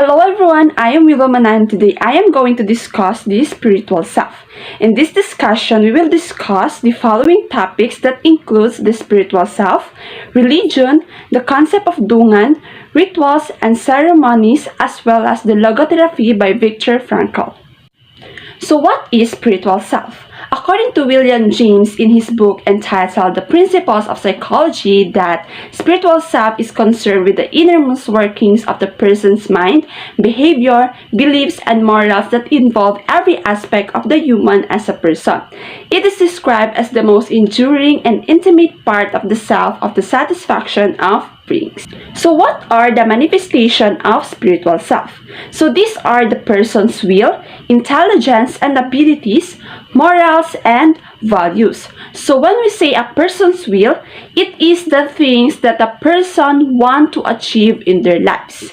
Hello everyone, I am Willow Manan. Today I am going to discuss the spiritual self. In this discussion, we will discuss the following topics that includes the spiritual self, religion, the concept of dungan, rituals and ceremonies, as well as the logotherapy by Viktor Frankl. So what is spiritual self? According to William James in his book entitled The Principles of Psychology, that spiritual self is concerned with the innermost workings of the person's mind, behavior, beliefs, and morals that involve every aspect of the human as a person. It is described as the most enduring and intimate part of the self of the satisfaction of brings. So what are the manifestation of spiritual self? So these are the person's will, intelligence and abilities, morals and values. So when we say a person's will, it is the things that a person want to achieve in their lives.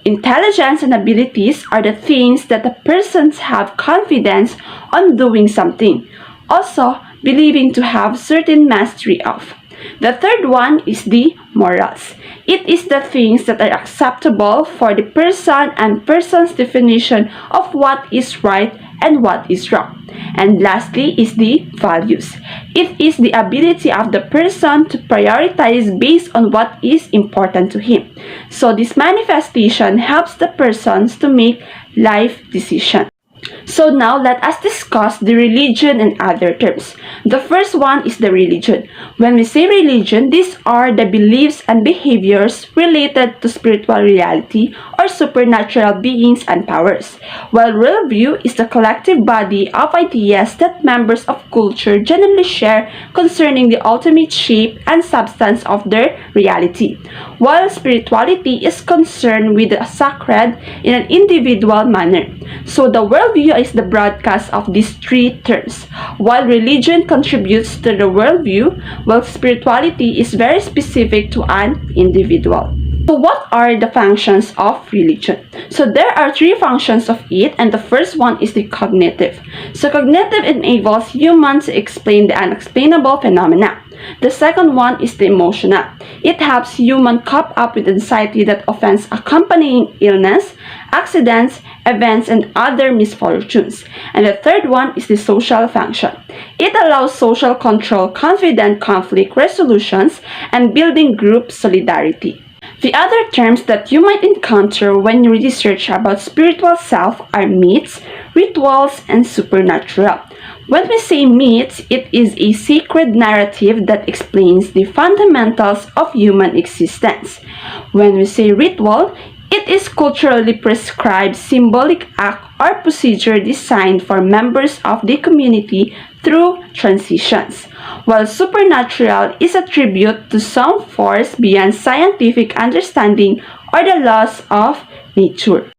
Intelligence and abilities are the things that the persons have confidence on doing something, also believing to have certain mastery of. The third one is the morals. It is the things that are acceptable for the person and person's definition of what is right and what is wrong. And lastly is the values. It is the ability of the person to prioritize based on what is important to him. So this manifestation helps the persons to make life decisions. So now let us discuss the religion and other terms. The first one is the religion. When we say religion, these are the beliefs and behaviors related to spiritual reality or supernatural beings and powers, while worldview is the collective body of ideas that members of culture generally share concerning the ultimate shape and substance of their reality, while spirituality is concerned with the sacred in an individual manner. So the worldview is the broadcast of these three terms. While religion contributes to the worldview, while spirituality is very specific to an individual. So what are the functions of religion? So there are three functions of it, and the first one is the cognitive. So cognitive enables humans to explain the unexplainable phenomena. The second one is the emotional. It helps humans cope up with anxiety that often accompanying illness, accidents, events, and other misfortunes. And the third one is the social function. It allows social control, confident conflict resolutions, and building group solidarity. The other terms that you might encounter when you research about spiritual self are myths, rituals, and supernatural. When we say myths, it is a sacred narrative that explains the fundamentals of human existence. When we say ritual, it is culturally prescribed symbolic act or procedure designed for members of the community through transitions, while supernatural is a tribute to some force beyond scientific understanding or the laws of nature.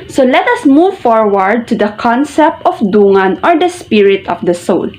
So let us move forward to the concept of dungan or the spirit of the soul.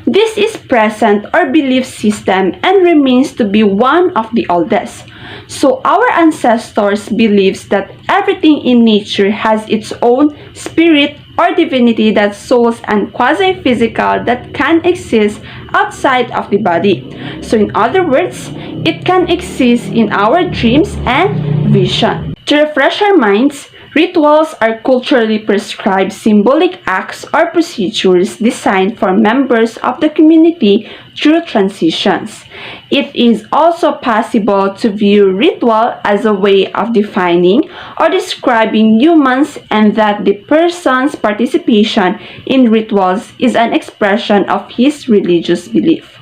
This is present or belief system and remains to be one of the oldest. So our ancestors believed that everything in nature has its own spirit or divinity, that souls and quasi-physical that can exist outside of the body. So in other words, it can exist in our dreams and vision. To refresh our minds, rituals are culturally prescribed symbolic acts or procedures designed for members of the community through transitions. It is also possible to view ritual as a way of defining or describing humans, and that the person's participation in rituals is an expression of his religious belief.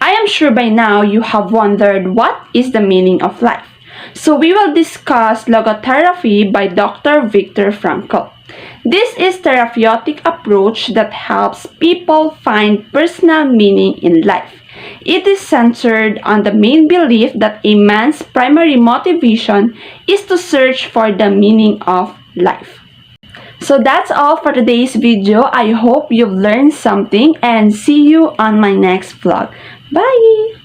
I am sure by now you have wondered what is the meaning of life. So we will discuss logotherapy by Dr. Viktor Frankl. This is a therapeutic approach that helps people find personal meaning in life. It is centered on the main belief that a man's primary motivation is to search for the meaning of life. So that's all for today's video. I hope you've learned something, and see you on my next vlog. Bye!